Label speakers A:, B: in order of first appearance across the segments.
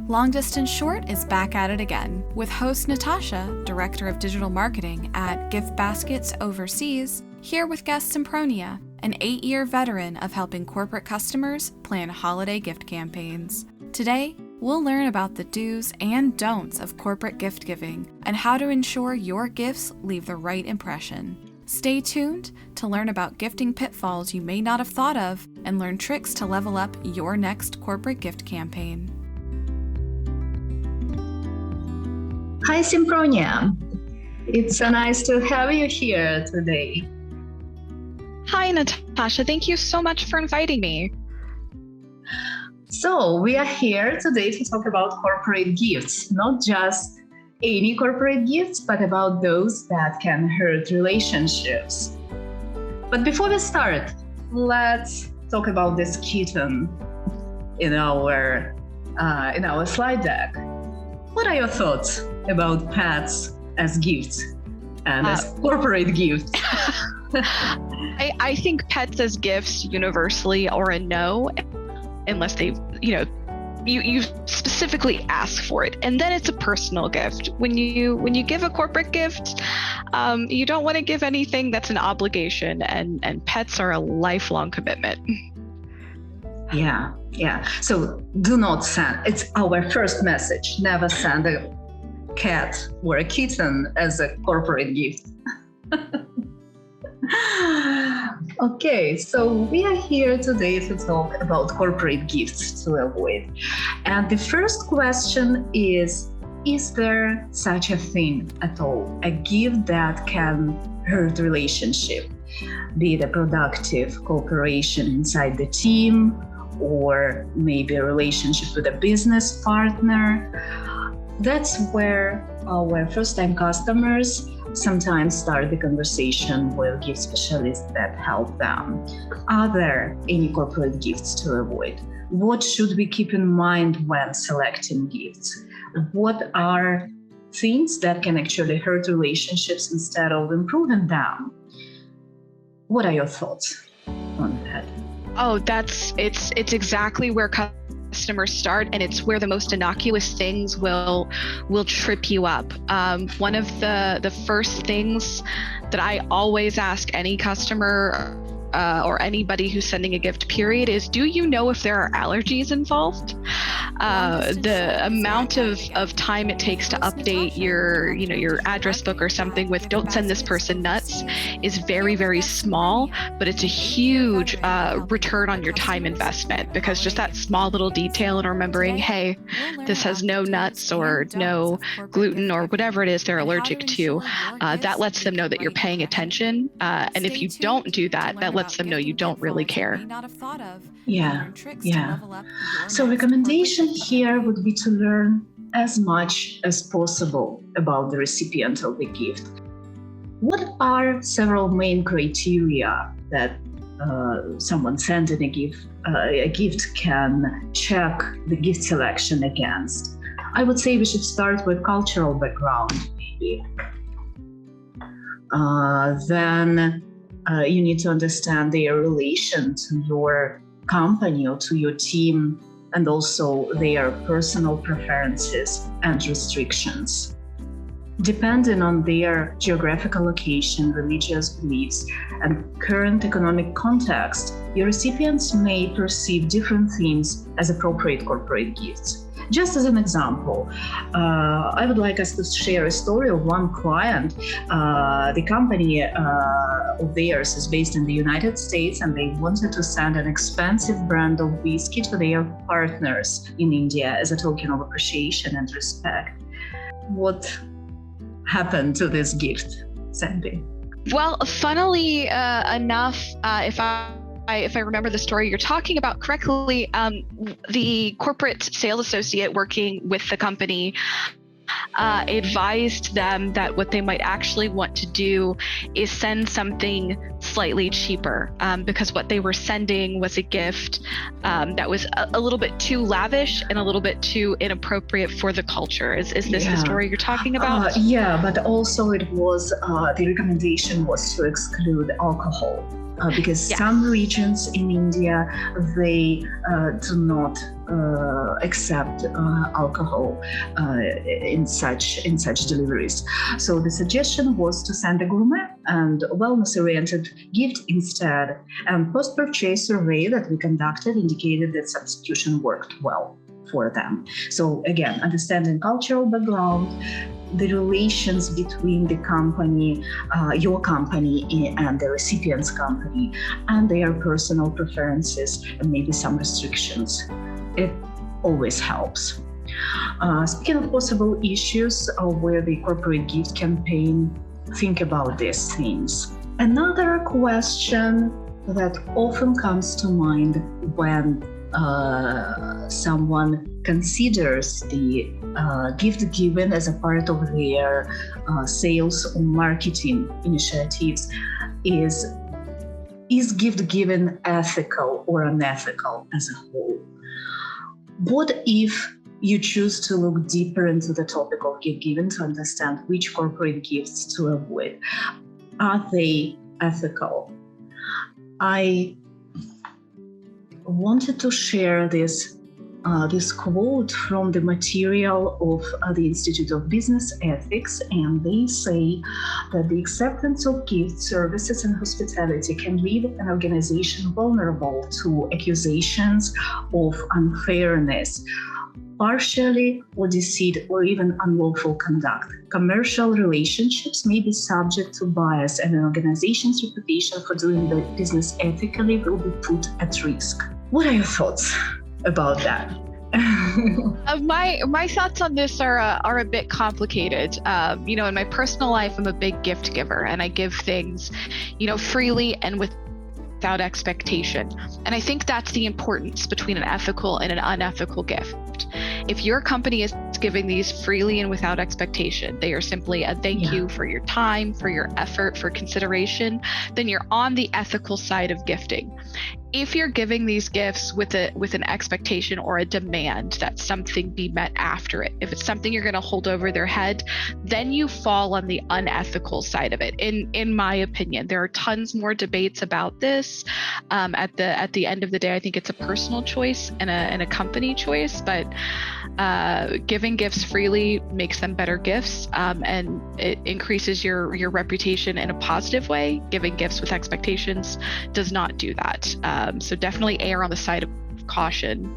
A: Long Distance Short is back at it again, with host Natasha, Director of Digital Marketing at Gift Baskets Overseas, here with guest Sempronia, an 8-year veteran of helping corporate customers plan holiday gift campaigns. Today, we'll learn about the do's and don'ts of corporate gift giving and how to ensure your gifts leave the right impression. Stay tuned to learn about gifting pitfalls you may not have thought of and learn tricks to level up your next corporate gift campaign.
B: Hi, Sempronia. It's so nice to have you here today.
C: Hi, Natasha. Thank you so much for inviting me.
B: So we are here today to talk about corporate gifts, not just any corporate gifts, but about those that can hurt relationships. But before we start, let's talk about this kitten in our slide deck. What are your thoughts about pets as gifts and as corporate gifts?
C: I think pets as gifts universally are a no, unless they, you specifically ask for it, and then it's a personal gift. When you give a corporate gift, you don't want to give anything that's an obligation, and pets are a lifelong commitment.
B: Yeah. So do not send. It's our first message. Never send a cat or a kitten as a corporate gift. Okay, so we are here today to talk about corporate gifts to avoid. And the first question is there such a thing at all? A gift that can hurt relationship, be it a productive cooperation inside the team, or maybe a relationship with a business partner. That's where our first-time customers sometimes start the conversation with gift specialists that help them. Are there any corporate gifts to avoid? What should we keep in mind when selecting gifts? What are things that can actually hurt relationships instead of improving them? What are your thoughts on that?
C: Oh, it's exactly where customers start, and it's where the most innocuous things will trip you up. One of the first things that I always ask any customer or anybody who's sending a gift period is, do you know if there are allergies involved? The amount of time it takes to update your address book or something with "don't send this person nuts" is very, very small, but it's a huge return on your time investment, because just that small little detail and remembering, hey, this has no nuts or no gluten or whatever it is they're allergic to, that lets them know that you're paying attention. And if you don't do that, that lets them know you don't really care.
B: Yeah. So recommendation here would be to learn as much as possible about the recipient of the gift. What are several main criteria that someone sending a gift can check the gift selection against? I would say we should start with cultural background, maybe. Then you need to understand their relation to your company or to your team, and also their personal preferences and restrictions. Depending on their geographical location, religious beliefs, and current economic context, your recipients may perceive different themes as appropriate corporate gifts. Just as an example, I would like us to share a story of one client. The company of theirs is based in the United States, and they wanted to send an expensive brand of whiskey to their partners in India as a token of appreciation and respect. What happened to this gift, Sandy?
C: Well, funnily enough, if I remember the story you're talking about correctly, the corporate sales associate working with the company advised them that what they might actually want to do is send something slightly cheaper, because what they were sending was a gift that was a little bit too lavish and a little bit too inappropriate for the culture. Is this the story you're talking about?
B: Yeah, but also it was the recommendation was to exclude alcohol because some regions in India, they do not accept alcohol in such deliveries. So the suggestion was to send a gourmet and wellness-oriented gift instead. And post-purchase survey that we conducted indicated that substitution worked well for them. So again, understanding cultural background, the relations between the company, your company, and the recipient's company, and their personal preferences and maybe some restrictions. It always helps. Speaking of possible issues where the corporate gift campaign, think about these things. Another question that often comes to mind when someone considers the gift given as a part of their sales or marketing initiatives is gift given ethical or unethical as a whole? What if you choose to look deeper into the topic of gift giving to understand which corporate gifts to avoid? Are they ethical? I wanted to share this quote from the material of the Institute of Business Ethics, and they say that the acceptance of gifts, services, and hospitality can leave an organization vulnerable to accusations of unfairness, partially or deceit, or even unlawful conduct. Commercial relationships may be subject to bias, and an organization's reputation for doing the business ethically will be put at risk. What are your thoughts about that?
C: My thoughts on this are a bit complicated. In my personal life, I'm a big gift giver, and I give things, freely and without expectation. And I think that's the importance between an ethical and an unethical gift. If your company is giving these freely and without expectation, they are simply a thank you for your time, for your effort, for consideration, then you're on the ethical side of gifting. If you're giving these gifts with an expectation or a demand that something be met after it, if it's something you're going to hold over their head, then you fall on the unethical side of it. In my opinion, there are tons more debates about this. At the end of the day, I think it's a personal choice and a company choice. But giving gifts freely makes them better gifts, and it increases your reputation in a positive way. Giving gifts with expectations does not do that. So definitely err on the side of caution.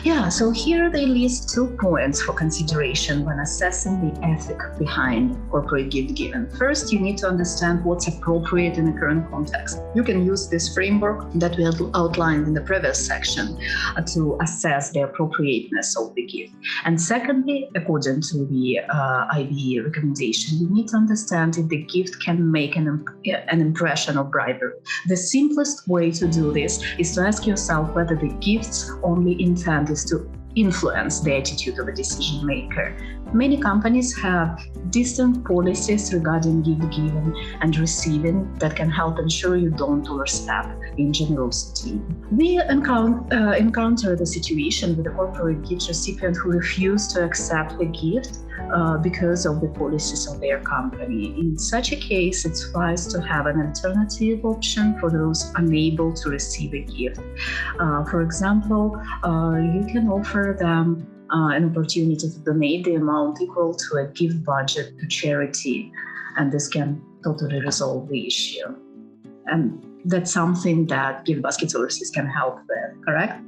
B: Yeah, so here they list 2 points for consideration when assessing the ethic behind corporate gift giving. First, you need to understand what's appropriate in the current context. You can use this framework that we outlined in the previous section to assess the appropriateness of the gift. And secondly, according to the IBE recommendation, you need to understand if the gift can make an impression of bribery. The simplest way to do this is to ask yourself whether the gift's only intent is to influence the attitude of a decision maker. Many companies have distinct policies regarding gift giving and receiving that can help ensure you don't overstep in generosity. We encounter the situation with a corporate gift recipient who refused to accept the gift because of the policies of their company. In such a case, it's wise to have an alternative option for those unable to receive a gift. For example, you can offer them an opportunity to donate the amount equal to a gift budget to charity, and this can totally resolve the issue. And that's something that Gift Baskets Overseas can help with, correct?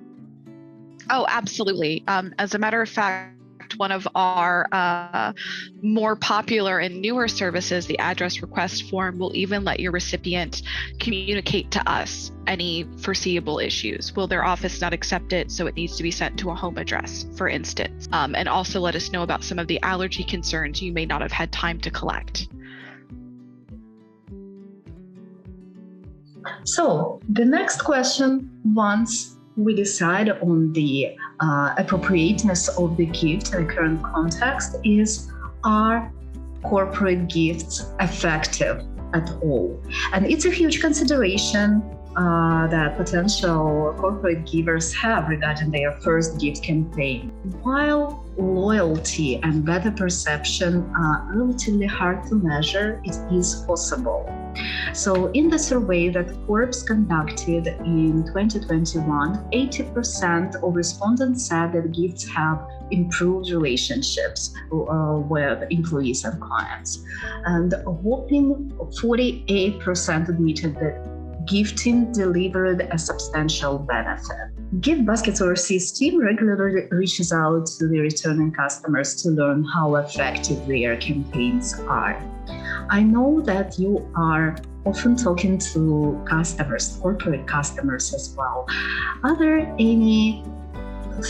C: Oh, absolutely. As a matter of fact, one of our more popular and newer services, the address request form, will even let your recipient communicate to us any foreseeable issues. Will their office not accept it, so it needs to be sent to a home address, for instance, and also let us know about some of the allergy concerns you may not have had time to collect. So
B: the next question, once we decide on the appropriateness of the gift in the current context, is, are corporate gifts effective at all? And it's a huge consideration that potential corporate givers have regarding their first gift campaign. While loyalty and better perception are relatively hard to measure, it is possible. So in the survey that Forbes conducted in 2021, 80% of respondents said that gifts have improved relationships with employees and clients. And a whopping 48% admitted that gifting delivered a substantial benefit. Gift Baskets Overseas team regularly reaches out to the returning customers to learn how effective their campaigns are. I know that you are often talking to customers, corporate customers as well. Are there any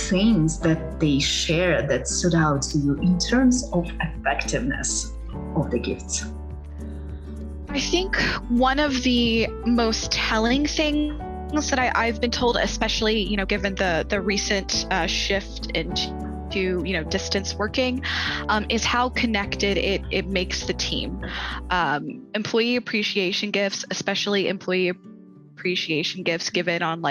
B: things that they share that stood out to you in terms of effectiveness of the gifts?
C: I think one of the most telling things that I've been told, especially, given the recent shift into distance working, is how connected it makes the team. Employee appreciation gifts, especially employee appreciation gifts given on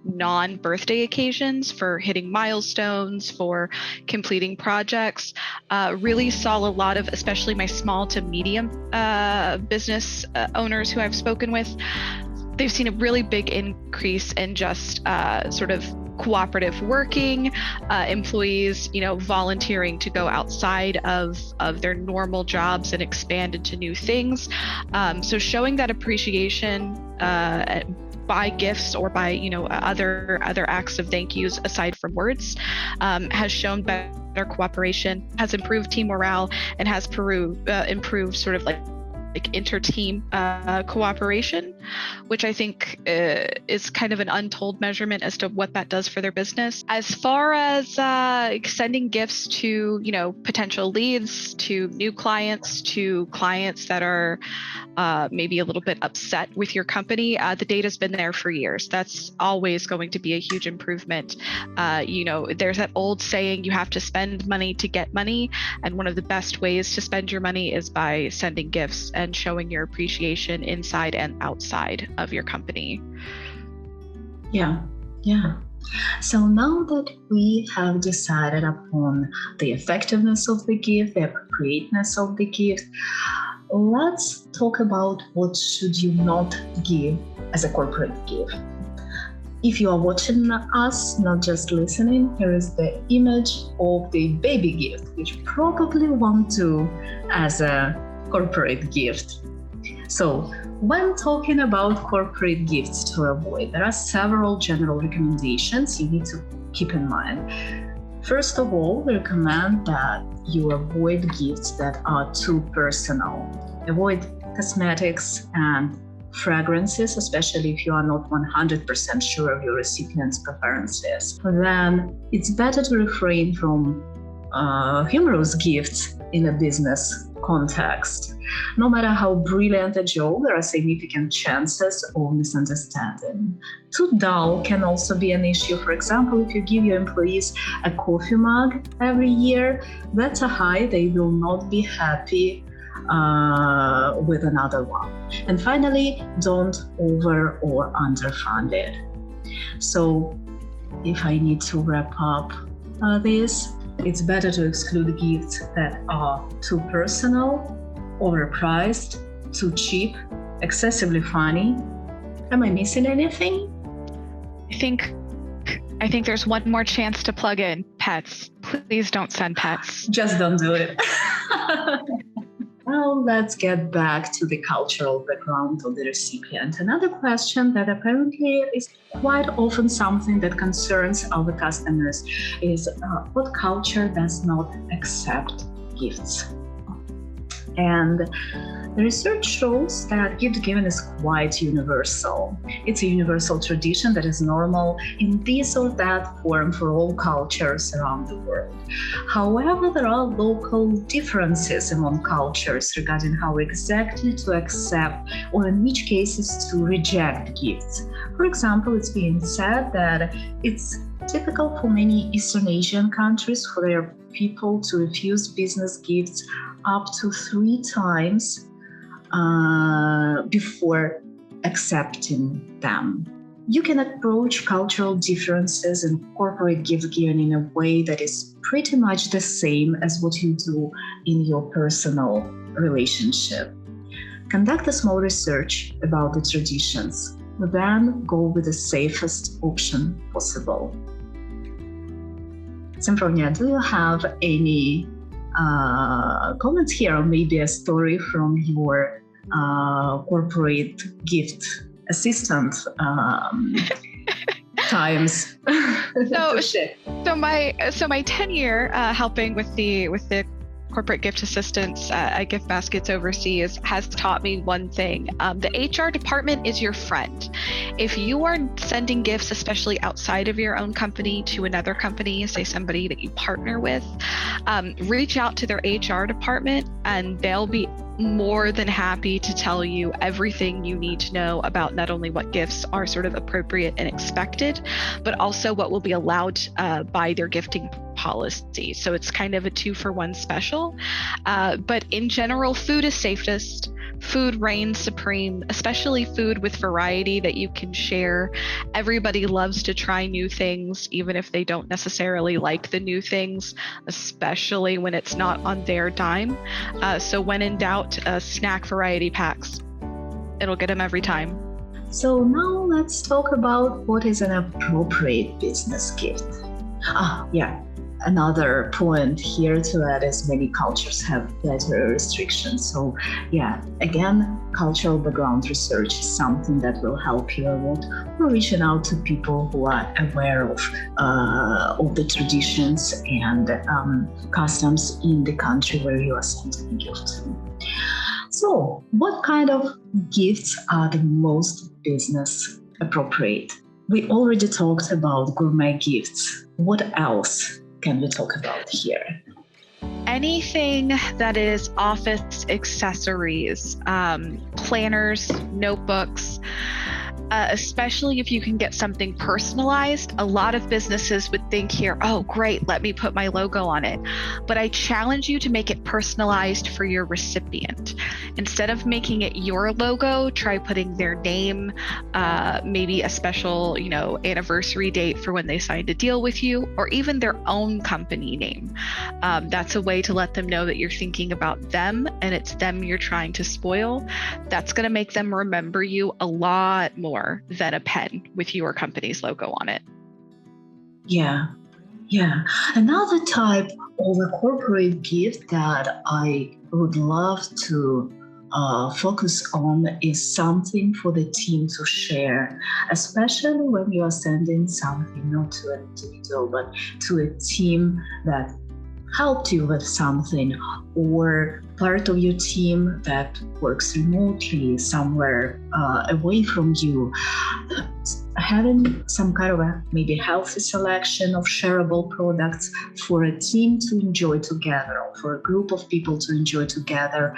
C: non-birthday occasions for hitting milestones, for completing projects, really saw a lot of, especially my small to medium business owners who I've spoken with. They've seen a really big increase in just sort of cooperative working, employees, volunteering to go outside of their normal jobs and expand into new things. So showing that appreciation by gifts or by other acts of thank yous aside from words has shown better cooperation, has improved team morale, and has improved sort of inter-team cooperation, which I think is kind of an untold measurement as to what that does for their business. As far as sending gifts to potential leads, to new clients, to clients that are maybe a little bit upset with your company, the data's been there for years. That's always going to be a huge improvement. There's that old saying, you have to spend money to get money, and one of the best ways to spend your money is by sending gifts and showing your appreciation inside and outside of your company.
B: Yeah. So now that we have decided upon the effectiveness of the gift, the appropriateness of the gift, let's talk about what should you not give as a corporate gift. If you are watching us, not just listening, here is the image of the baby gift, which you probably won't do as a corporate gift. So when talking about corporate gifts to avoid, there are several general recommendations you need to keep in mind. First of all, we recommend that you avoid gifts that are too personal. Avoid cosmetics and fragrances, especially if you are not 100% sure of your recipient's preferences. Then it's better to refrain from humorous gifts in a business context. No matter how brilliant a joke, there are significant chances of misunderstanding. Too dull can also be an issue. For example, if you give your employees a coffee mug every year, that's a high. They will not be happy with another one. And finally, don't over or underfund it. So if I need to wrap up this, it's better to exclude gifts that are too personal, overpriced, too cheap, excessively funny. Am I missing anything?
C: I think there's one more chance to plug in pets. Please don't send pets.
B: Just don't do it. Well, let's get back to the cultural background of the recipient. Another question that apparently is quite often something that concerns our customers is what culture does not accept gifts? And the research shows that gift giving is quite universal. It's a universal tradition that is normal in this or that form for all cultures around the world. However, there are local differences among cultures regarding how exactly to accept or in which cases to reject gifts. For example, it's being said that it's typical for many Eastern Asian countries for their people to refuse business gifts up to 3 times before accepting them. You can approach cultural differences and corporate gift giving in a way that is pretty much the same as what you do in your personal relationship. Conduct a small research about the traditions, then go with the safest option possible. Sempronia, do you have any comments here, or maybe a story from your corporate gift assistant times?
C: So my tenure helping with the corporate gift assistants at Gift Baskets Overseas has taught me one thing. The HR department is your friend. If you are sending gifts, especially outside of your own company, to another company, say somebody that you partner with, reach out to their HR department and they'll be more than happy to tell you everything you need to know about not only what gifts are sort of appropriate and expected, but also what will be allowed by their gifting policy. So it's kind of a 2-for-1 special. But in general, food is safest. Food reigns supreme, especially food with variety that you can share. Everybody loves to try new things, even if they don't necessarily like the new things, especially when it's not on their dime. So when in doubt, snack variety packs. It'll get them every time.
B: So now let's talk about what is an appropriate business gift. Another point here to add is many cultures have better restrictions. So again, cultural background research is something that will help you a lot. We're reaching out to people who are aware of the traditions and customs in the country where you are sending a gift to. So what kind of gifts are the most business appropriate? We already talked about gourmet gifts. What else can we talk about here?
C: Anything that is office accessories, planners, notebooks, especially if you can get something personalized. A lot of businesses would think here, oh, great, let me put my logo on it. But I challenge you to make it personalized for your recipient. Instead of making it your logo, try putting their name, maybe a special, anniversary date for when they signed a deal with you, or even their own company name. That's a way to let them know that you're thinking about them and it's them you're trying to spoil. That's going to make them remember you a lot more than a pen with your company's logo on it.
B: Yeah. Another type of a corporate gift that I would love to focus on is something for the team to share, especially when you are sending something not to an individual, but to a team that helped you with something, or part of your team that works remotely somewhere away from you. Having some kind of a maybe healthy selection of shareable products for a team to enjoy together, or for a group of people to enjoy together,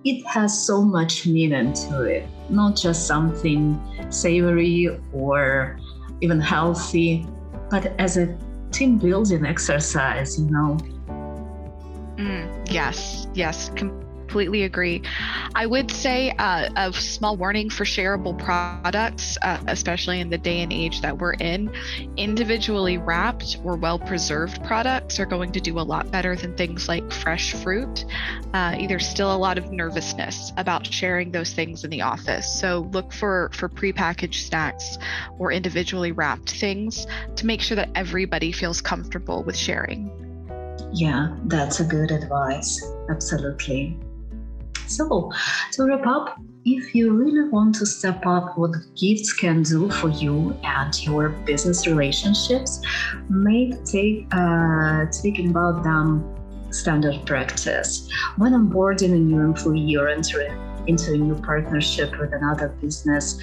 B: it has so much meaning to it. Not just something savory or even healthy, but as a team building exercise,
C: Yes, completely agree. I would say a small warning for shareable products, especially in the day and age that we're in. Individually wrapped or well-preserved products are going to do a lot better than things like fresh fruit. There's still a lot of nervousness about sharing those things in the office. So look for prepackaged snacks or individually wrapped things to make sure that everybody feels comfortable with sharing.
B: Yeah, that's a good advice. Absolutely. So, to wrap up, if you really want to step up what gifts can do for you and your business relationships, taking about them standard practice. When onboarding a new employee or entering into a new partnership with another business,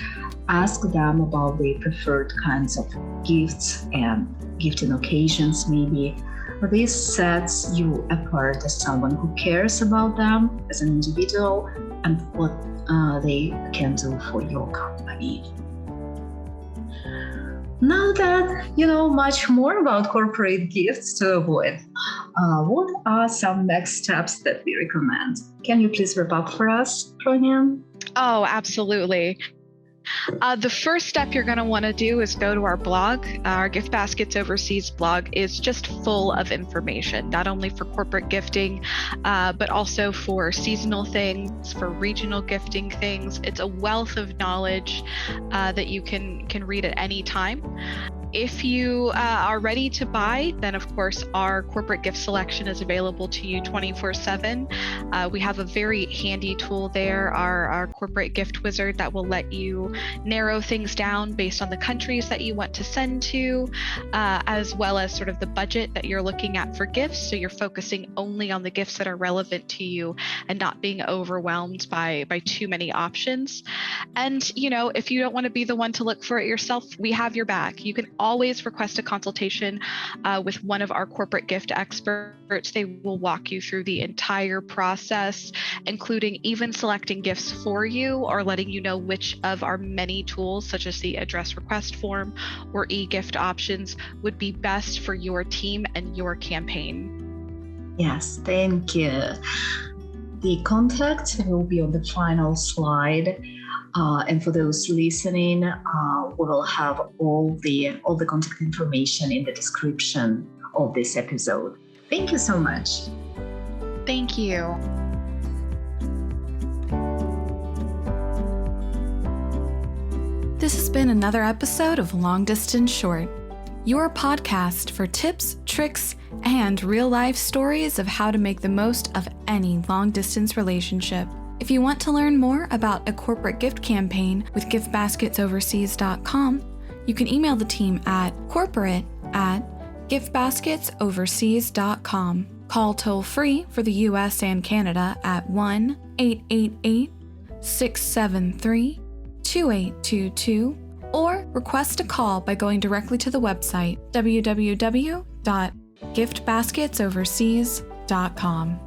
B: ask them about their preferred kinds of gifts and gifting occasions maybe. This sets you apart as someone who cares about them as an individual and what they can do for your company. Now that you know much more about corporate gifts to avoid, what are some next steps that we recommend? Can you please wrap up for us, Sempronia?
C: Oh, absolutely. The first step you're going to want to do is go to our blog. Our Gift Baskets Overseas blog is just full of information, not only for corporate gifting, but also for seasonal things, for regional gifting things. It's a wealth of knowledge that you can read at any time. If you are ready to buy, then of course our corporate gift selection is available to you 24/7. We have a very handy tool there, our corporate gift wizard, that will let you narrow things down based on the countries that you want to send to, as well as sort of the budget that you're looking at for gifts. So you're focusing only on the gifts that are relevant to you and not being overwhelmed by too many options. And, if you don't want to be the one to look for it yourself, we have your back. You can always request a consultation with one of our corporate gift experts. They will walk you through the entire process, including even selecting gifts for you or letting you know which of our many tools, such as the address request form or e-gift options, would be best for your team and your campaign.
B: Yes, thank you. The contact will be on the final slide. And for those listening, we will have all the contact information in the description of this episode. Thank you so much.
C: Thank you.
A: This has been another episode of Long Distance Short, your podcast for tips, tricks, and real-life stories of how to make the most of any long-distance relationship. If you want to learn more about a corporate gift campaign with giftbasketsoverseas.com, you can email the team at corporate@giftbasketsoverseas.com. Call toll-free for the US and Canada at 1-888-673-2822, or request a call by going directly to the website www.giftbasketsoverseas.com.